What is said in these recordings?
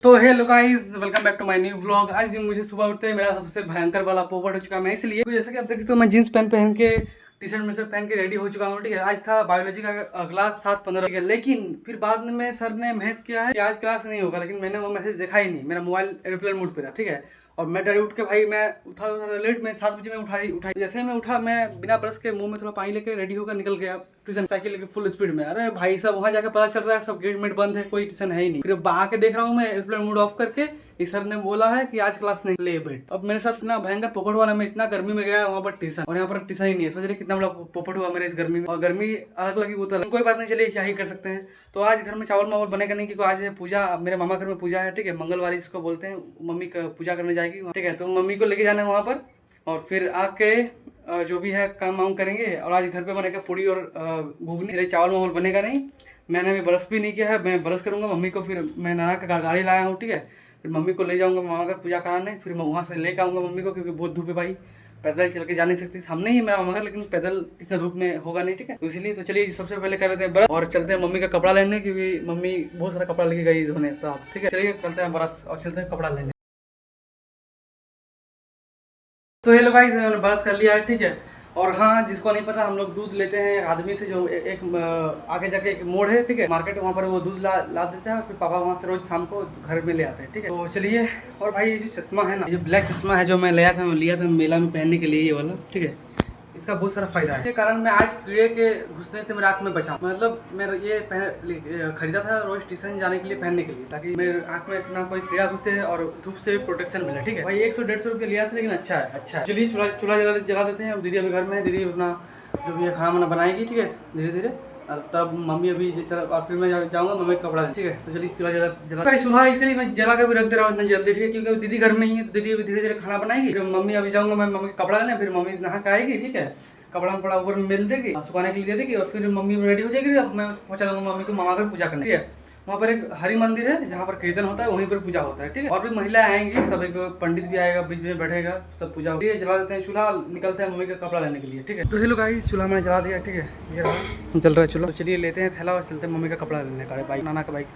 तो hello guys, welcome back to my new vlog. आज मुझे सुबह उठते ही मेरा सबसे भयंकर वाला पोपट हो चुका है। मैं इसलिए जैसे कि आप देख सकते हो, मैं जींस पहन के टी शर्ट में पहन के रेडी हो चुका हूँ। ठीक है, आज था बायोलॉजी का क्लास 7:15 ठीक है, लेकिन फिर बाद में सर ने मैसेज किया है कि आज क्लास नहीं होगा, लेकिन मैंने वो मैसेज देखा ही नहीं। मेरा मोबाइल एयरप्लेन मोड पे था। ठीक है, और मैं डर उठ के भाई मैं उठा लेट में 7 बजे में उठाई। जैसे मैं उठा, मैं बिना ब्रश के मुंह में थोड़ा पानी लेके रेडी होकर निकल गया ट्यूशन, साइकिल लेके फुल स्पीड में। अरे भाई साहब, वहाँ जाकर पता चल रहा है सब गेट मेट बंद है, कोई ट्यूशन है ही नहीं। फिर आके देख रहा हूँ मैं एयरप्लेन मोड ऑफ करके, इस सर ने बोला है कि आज क्लास नहीं ले बैठ। अब मेरे साथ इतना भयंकर पोपट हुआ ना, मैं इतना गर्मी में गया वहाँ पर ट्यूशन, और यहाँ पर ट्यूशन ही नहीं है। सोच रहे कितना बड़ा पोपट हुआ मेरे इस गर्मी में, और गर्मी अलग लगी वो तो कोई बात नहीं, चलिए क्या ही कर सकते हैं। तो आज घर में चावल मावल बनेगा नहीं, क्योंकि आज है पूजा। मेरे मामा घर में पूजा है। ठीक है, मंगलवारी इसको बोलते हैं। मम्मी का पूजा करने जाएगी। ठीक है, तो मम्मी को लेके जाना है वहाँ पर, और फिर आके जो भी है काम वाम करेंगे। और आज घर पे बनेगा पूड़ी और घुगनी, चावल मावल बनेगा नहीं। मैंने अभी ब्रश भी नहीं किया है, मैं ब्रश करूंगा मम्मी को। फिर मैं नहा के गाड़ी लाया हूँ। ठीक है, फिर मम्मी को ले जाऊंगा मामा का पूजा कराने। फिर मैं वहाँ से लेकर आऊँगा मम्मी को, क्योंकि बहुत धूप है भाई, पैदल चल के जा नहीं सकती। सामने ही मेरा मामा घर, लेकिन पैदल इतना धूप में होगा नहीं। ठीक है, तो इसलिए तो चलिए सबसे पहले कर लेते हैं ब्रश, और चलते हैं मम्मी का कपड़ा लेने, क्योंकि मम्मी बहुत सारा कपड़ा लेके गई धोने। तो आप ठीक है, चलिए चलते हैं ब्रश और चलते हैं कपड़ा लेने। तो हेलो गाइस, मैंने ब्रश कर लिया है। ठीक है, और हाँ, जिसको नहीं पता, हम लोग दूध लेते हैं एक आदमी से, जो एक आगे जाके एक मोड़ है। ठीक है, मार्केट, वहाँ पर वो दूध ला देता है। फिर पापा वहाँ से रोज शाम को घर में ले आते हैं। ठीक है, तो चलिए। और भाई, ये जो चश्मा है ना, ये ब्लैक चश्मा है, जो मैं लिया था मेला में पहनने के लिए, ये वाला। ठीक है, इसका बहुत सारा फायदा है। इसके कारण मैं आज कीड़े के घुसने से मेरे आँख में बचा। मतलब मैं ये खरीदा था रोज ट्यूशन जाने के लिए, पहनने के लिए, ताकि मेरे आँख में ना कोई कीड़ा घुसे और धूप से प्रोटेक्शन मिले। ठीक है भाई, 100-150 रुपये लिया था, लेकिन अच्छा है, अच्छा है। चलिए चूल्हा जला देते हैं। अब दीदी अभी घर में है, दीदी अपना जो भी है खाना वाना बनाएगी। ठीक है, धीरे धीरे। तब मम्मी अभी और फिर मैं जाऊँगा मम्मी का कपड़ा। ठीक है, तो चलिए चूल्हा जला चूल्हा इसलिए मैं जला के भी रख दे रहा हूँ इतना जल्दी। ठीक है, क्योंकि दीदी घर में ही है, तो दीदी अभी धीरे धीरे खाना बनाएगी। फिर मम्मी अभी जाऊँगा मैं मम्मी का कपड़ा लेने, फिर मम्मी से नहा के आएगी। ठीक है, कपड़ा में ऊपर मिल देगी, सुखाने के लिए दे देगी, और फिर मम्मी रेडी हो जाएगी। मैं पहुंचा दूंगा मम्मी को मामा घर पूजा करने। ठीक है, वहाँ पर एक हरि मंदिर है जहाँ पर कीर्तन होता है, वहीं पर पूजा होता है। ठीक है, और भी महिलाएं आएंगी, सब, एक पंडित भी आएगा, बीच में बैठेगा, सब पूजा होती है। जला देते हैं चूल्हा, निकलते हैं मम्मी का कपड़ा लेने के लिए। ठीक है, तो हेलो गाइस, चूल्हा मैंने जला दिया। ठीक है, ये रहा, जल रहा है चूल्हा। तो चलिए लेते हैं थैला और चलते हैं मम्मी का कपड़ा लेने का, बाइक, नाना का बाइक।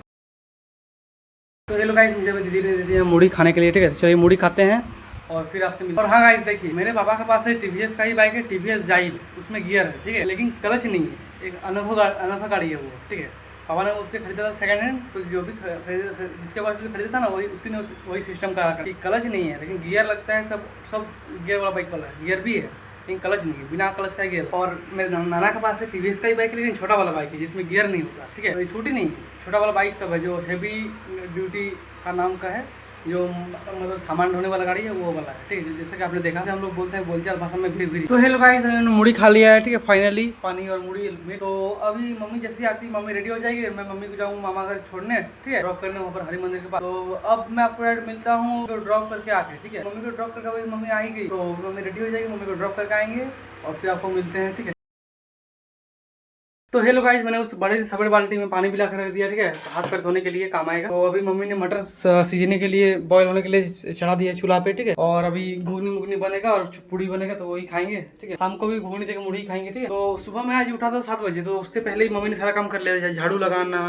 तो हेलो गाइस, मुझे दीदी ने दे दिया मूढ़ी खाने के लिए। ठीक है, चलिए मूढ़ी खाते हैं और फिर आपसे मिलते हैं। और हाँ गाइस, देखिए मेरे पापा के पास है टीवीएस का ही बाइक है, टीवीएस जाइल। उसमें गियर है। ठीक है, लेकिन क्लच नहीं है, एक अनोखा गाड़ी है वो। ठीक है, पापा ने उससे खरीदा था सेकंड हैंड। तो जो भी जिसके पास भी खरीदा था ना, उसी ने वही सिस्टम का रखा। क्लच नहीं है, लेकिन गियर लगता है। सब गियर वाला बाइक वाला है, गियर भी है, लेकिन क्लच नहीं है, बिना क्लच का गियर। और मेरे नाना के पास है टीवीएस का ही बाइक है, लेकिन छोटा वाला बाइक है, जिसमें गियर नहीं होता। ठीक है, तो स्कूटी नहीं है, छोटा वाला बाइक सब है, जो हैवी ड्यूटी का नाम का है, जो मतलब सामान ढोने वाला गाड़ी है, वो वाला है। ठीक है, जैसे कि आपने देखा, हम लोग बोलते हैं बोलचाल भाषा में भीड़। तो हेलो गाइस, मैंने मुड़ी खा लिया है। ठीक है, फाइनली पानी और मुड़ी में। तो अभी मम्मी जैसी आती, मम्मी रेडी हो जाएगी, मैं मम्मी को जाऊँगा मामा घर छोड़ने। ठीक है, ड्रॉप करने वहाँ पर हरि मंदिर के पास। तो अब मैं आपको मिलता हूँ तो ड्रॉप करके आके। ठीक है, मम्मी को ड्रॉप करके अभी मम्मी आएगी, तो मम्मी रेडी हो जाएगी, मम्मी को ड्रॉप करके आएंगे और फिर आपको मिलते हैं। ठीक है, तो हेलो गाइस, मैंने उस बड़े से सफेद बाल्टी में पानी पिला कर रख दिया। ठीक है, हाथ पैर धोने के लिए काम आएगा। तो अभी मम्मी ने मटर सीजने के लिए, बॉईल होने के लिए चढ़ा दिया चूल्हा पे। ठीक है, और अभी घुगनी बनेगा और पूड़ी बनेगा, तो वही खाएंगे। ठीक है, शाम को भी घुगनी देकर मुड़ी खाएंगे। ठीक है, तो सुबह मैं आज उठा था 7 बजे, तो उससे पहले ही मम्मी ने सारा काम कर लिया, झाड़ू लगाना,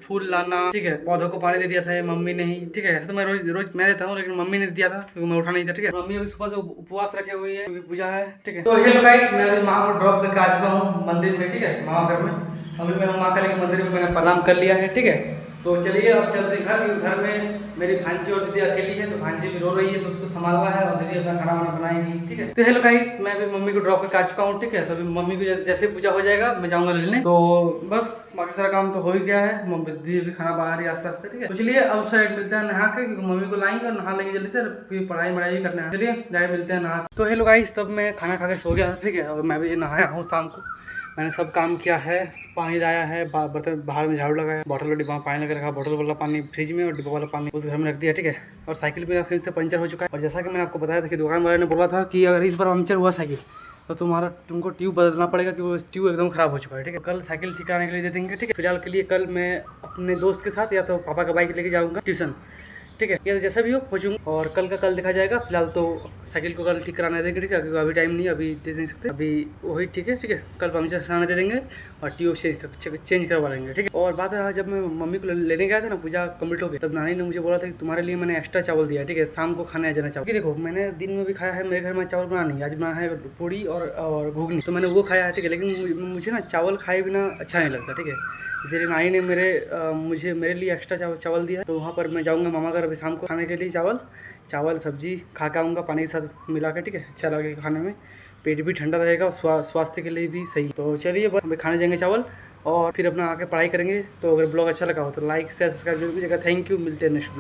फूल लाना। ठीक है, पौधों को पानी दे दिया था मम्मी ने ही। ठीक है, ऐसे तो मैं रोज मैं देता हूँ, लेकिन मम्मी ने दिया था क्योंकि मैं उठा नहीं था। ठीक है, मम्मी अभी सुबह से उपवास रखे हुई है, पूजा है। ठीक है, तो हेलो गाइस, मैं अभी माँ को ड्रॉप करके आ चुका हूँ मंदिर में। ठीक है, मामा घर में। अभी मैं माँ काली के मंदिर में मैंने प्रणाम कर लिया है। ठीक है, तो चलिए अब चलते हैं घर, क्योंकि घर में मेरी भांजी और दीदी अकेली है, तो भांजी भी रो रही है, तो उसको संभालना है, और दीदी अपना खाना वाना बनाएगी। ठीक है, तो हेलो गाइस, मैं अभी मम्मी को ड्रॉप करके आ चुका हूँ। ठीक है, तो अभी मम्मी को जैसे पूजा हो जाएगा, मैं जाऊँगा लेने। तो बस बाकी सारा काम तो हो ही गया है, दीदी भी खाना बना रही है आस्ते आस्ते। ठीक है, तो चलिए अब साइड मिलते हैं नहा के, क्योंकि मम्मी को लाएंगे और नहा लेंगे जल्दी से, फिर पढ़ाई भी करना है। चलिए डायरेक्ट मिलते हैं नहा। तो हेलो गाइस, तब मैं खाना खा के सो गया। ठीक है, और मैं भी नहाया हूँ शाम को, मैंने सब काम किया है, पानी लाया है, बर्तन बाहर में झाड़ू लगाया, बॉटल और डिब्बा में पानी लगा रखा, बॉटल वाला पानी फ्रिज में और डिब्बा वाला पानी उस घर में रख दिया। ठीक है, और साइकिल मेरा फिर से पंचर हो चुका है। और जैसा कि मैंने आपको बताया था कि दुकान वाले ने बोला था कि अगर इस बार पंचर हुआ साइकिल, तो तुमको ट्यूब बदलना पड़ेगा, कि वो ट्यूब एकदम खराब हो चुका है। ठीक है, कल साइकिल ठीक कराने के लिए दे देंगे। ठीक है, फिलहाल के लिए कल मैं अपने दोस्त के साथ या तो पापा का बाइक लेके जाऊँगा ट्यूशन। ठीक है। ये जैसा भी हो पहुँचूंगा और कल का कल देखा जाएगा। फिलहाल तो साइकिल को कल ठीक कराने देंगे, ठीक है, क्योंकि अभी टाइम नहीं, अभी दे नहीं सकते, अभी वही ठीक है। ठीक है, कल पंचर कराने दे देंगे और ट्यूब चेंज करवा लेंगे, ठीक है। और बात रहा जब मैं मम्मी को लेने गया था ना पूजा कंप्लीट हो गई, तब नानी ने मुझे बोला था कि तुम्हारे लिए मैंने एक्स्ट्रा चावल दिया, ठीक है, शाम को खाने आ जाना चावल। देखो मैंने दिन में भी खाया है, मेरे घर में चावल बना नहीं, आज बना है पूड़ी और घुगनी, तो मैंने वो खाया है, ठीक है। लेकिन मुझे ना चावल खाए बिना अच्छा नहीं लगता, ठीक है। इसलिए नानी ने मेरे लिए एक्स्ट्रा चावल दिया है। तो वहाँ पर मैं जाऊँगा मामा घर अभी शाम को खाने के लिए चावल सब्जी खा के आऊँगा पानी के साथ मिला के, ठीक है। अच्छा लगेगा खाने में, पेट भी ठंडा रहेगा और स्वास्थ्य के लिए भी सही। तो चलिए बस हमें खाने जाएंगे चावल और फिर अपना आके पढ़ाई करेंगे। तो अगर ब्लॉग अच्छा लगा हो तो लाइक शेयर सब्सक्राइब जरूर कीजिएगा। थैंक यू, मिलते हैं नेक्स्ट।